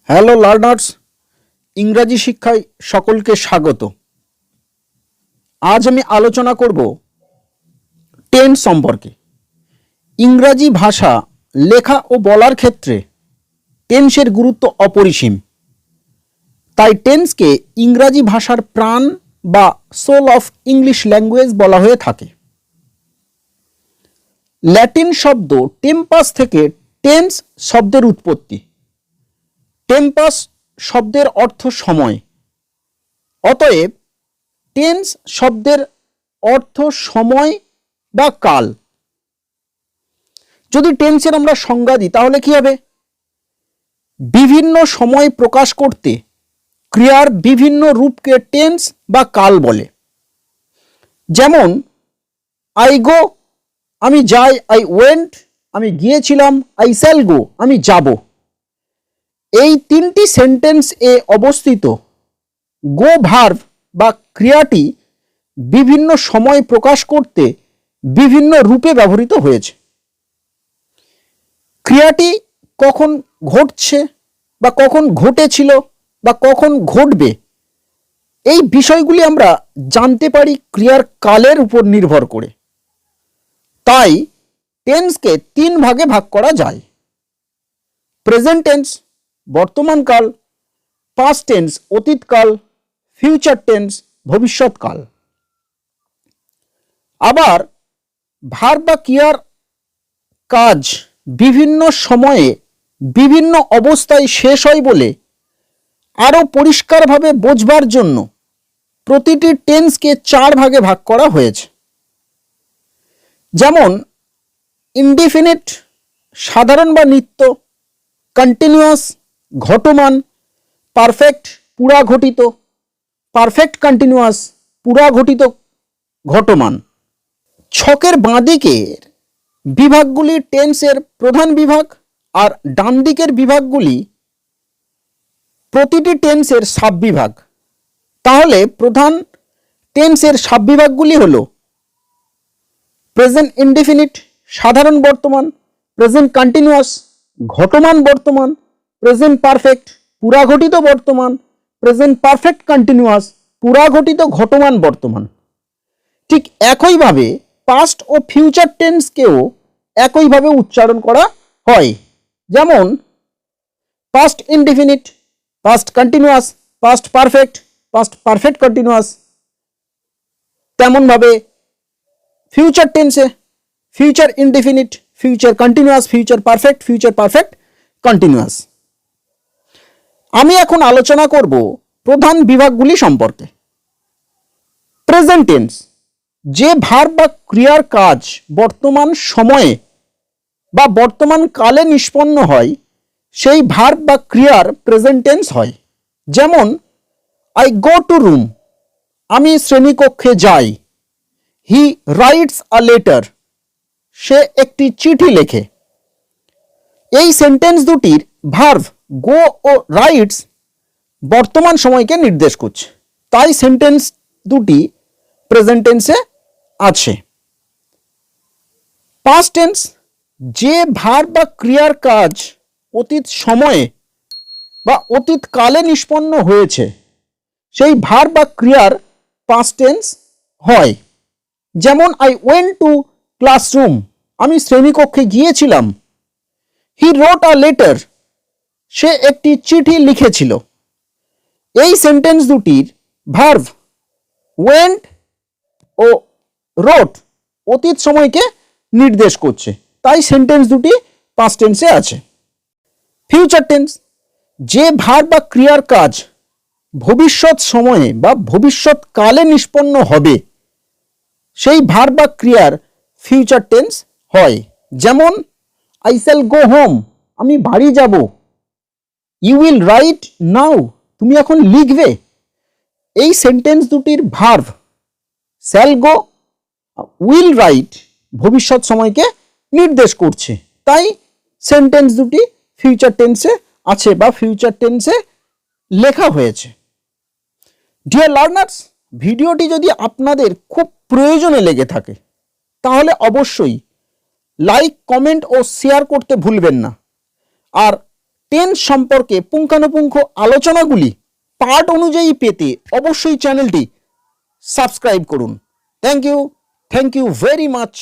Hello learners, ইংরাজি শিক্ষায় সকলকে স্বাগত। আজ আমি আলোচনা করব টেন্স সম্পর্কে। ইংরাজি ভাষা লেখা ও বলার ক্ষেত্রে টেন্সের গুরুত্ব অপরিসীম। তাই টেন্সকে ইংরাজি ভাষার প্রাণ বা সোল অফ ইংলিশ ল্যাঙ্গুয়েজ বলা হয়ে থাকে। ল্যাটিন শব্দ টেম্পাস থেকে টেন্স শব্দের উৎপত্তি। টেম্পাস শব্দের অর্থ সময়, অতএব টেন্স শব্দের অর্থ সময় বা কাল। যদি টেন্সের আমরা সংজ্ঞা দিই তাহলে কি হবে? বিভিন্ন সময় প্রকাশ করতে ক্রিয়ার বিভিন্ন রূপকে টেন্স বা কাল বলে। যেমন আই গো, আমি যাই; আই ওয়েন্ট, আমি গিয়েছিলাম; আই শ্যাল গো, আমি যাব। এই তিনটি সেন্টেন্স এ অবস্থিত গো ভার্ব বা ক্রিয়াটি বিভিন্ন সময় প্রকাশ করতে বিভিন্ন রূপে ব্যবহৃত হয়েছে। ক্রিয়াটি কখন ঘটছে বা কখন ঘটেছিল বা কখন ঘটবে, এই বিষয়গুলি আমরা জানতে পারি ক্রিয়ার কালের উপর নির্ভর করে। তাই টেন্সকে তিন ভাগে ভাগ করা যায়: প্রেজেন্ট টেন্স বর্তমানকাল, পাস্ট টেন্স অতীতকাল, ফিউচার টেন্স ভবিষ্যৎকাল। আবার ভার্ব বা ক্রিয়ার কাজ বিভিন্ন সময়ে বিভিন্ন অবস্থায় শেষ হয় বলে আরও পরিষ্কারভাবে বোঝবার জন্য প্রতিটি টেন্সকে চার ভাগে ভাগ করা হয়েছে। যেমন ইনডিফিনিট সাধারণ বা নিত্য, কন্টিনিউয়াস ঘটমান, পারফেক্ট পুরা ঘটিত, পারফেক্ট কন্টিনিউয়াস পুরা ঘটিত ঘটমান। ছকের বাঁদিকের বিভাগগুলি টেন্সের প্রধান বিভাগ আর ডান দিকের বিভাগগুলি প্রতিটি টেন্সের সাববিভাগ। তাহলে প্রধান টেন্সের সাববিভাগগুলি হল প্রেজেন্ট ইনডিফিনিট সাধারণ বর্তমান, প্রেজেন্ট কন্টিনিউয়াস ঘটমান বর্তমান, প্রেজেন্ট পারফেক্ট পুরা ঘটিত বর্তমান, প্রেজেন্ট পারফেক্ট কন্টিনিউয়াস পুরা ঘটিত ঘটমান বর্তমান। ঠিক একইভাবে পাস্ট ও ফিউচার টেন্সকেও একইভাবে উচ্চারণ করা হয়। যেমন past indefinite, past continuous, past perfect, past perfect continuous. তেমনভাবে ফিউচার টেন্সে future indefinite, future continuous, future perfect, future perfect continuous. আমি এখন আলোচনা করব প্রধান বিভাগগুলি সম্পর্কে। প্রেজেন্ট টেন্স যে ভার্ব বা ক্রিয়ার কাজ বর্তমান সময়ে বা বর্তমান কালে নিষ্পন্ন হয় সেই ভার্ব বা ক্রিয়ার প্রেজেন্ট টেন্স হয়। যেমন আই গো টু রুম, আমি শ্রেণীকক্ষে যাই; হি রাইটস আ লেটার, সে একটি চিঠি লেখে। এই সেন্টেন্স দুটির ভার্ব গো ও রাইটস বর্তমান সময়কে নির্দেশ করছে, তাই সেন্টেন্স দুটি প্রেজেন্ট টেন্সে আছে। পাস্ট টেন্স যে ভার্ব বা ক্রিয়ার কাজ অতীত সময়ে বা অতীত কালে নিষ্পন্ন হয়েছে সেই ভার্ব বা ক্রিয়ার পাস্ট টেন্স হয়। যেমন আই ওয়েন্ট টু ক্লাসরুম, আমি শ্রেণীকক্ষে গিয়েছিলাম; হি রোট আ লেটার, সে একটি চিঠি লিখেছিল। এই সেন্টেন্স দুটির ভার্ব ওয়েন্ট ও রোট অতীত সময়কে নির্দেশ করছে, তাই সেন্টেন্স দুটি পাস্ট টেন্সে আছে। ফিউচার টেন্স যে ভার্ব বা ক্রিয়ার কাজ ভবিষ্যৎ সময়ে বা ভবিষ্যৎ কালে নিষ্পন্ন হবে সেই ভার্ব বা ক্রিয়ার ফিউচার টেন্স হয়। যেমন আই শ্যাল গো হোম, আমি বাড়ি যাব; ইউ উইল রাইট নাও, তুমি এখন লিখবে। এই সেন্টেন্স দুটির verb shall go, will write ভবিষ্যৎ সময়কে নির্দেশ করছে, তাই সেন্টেন্স দুটি ফিউচার টেন্সে আছে বা ফিউচার টেন্সে লেখা হয়েছে। ডিয়ার লার্নার্স, ভিডিওটি যদি আপনাদের খুব প্রয়োজনে লেগে থাকে তাহলে অবশ্যই লাইক, কমেন্ট ও শেয়ার করতে ভুলবেন না। আর টেন্স সম্পর্কে পুঙ্খানুপুঙ্খ আলোচনাগুলি পার্ট অনুযায়ী পেতে অবশ্যই চ্যানেলটি সাবস্ক্রাইব করুন। Thank you very much.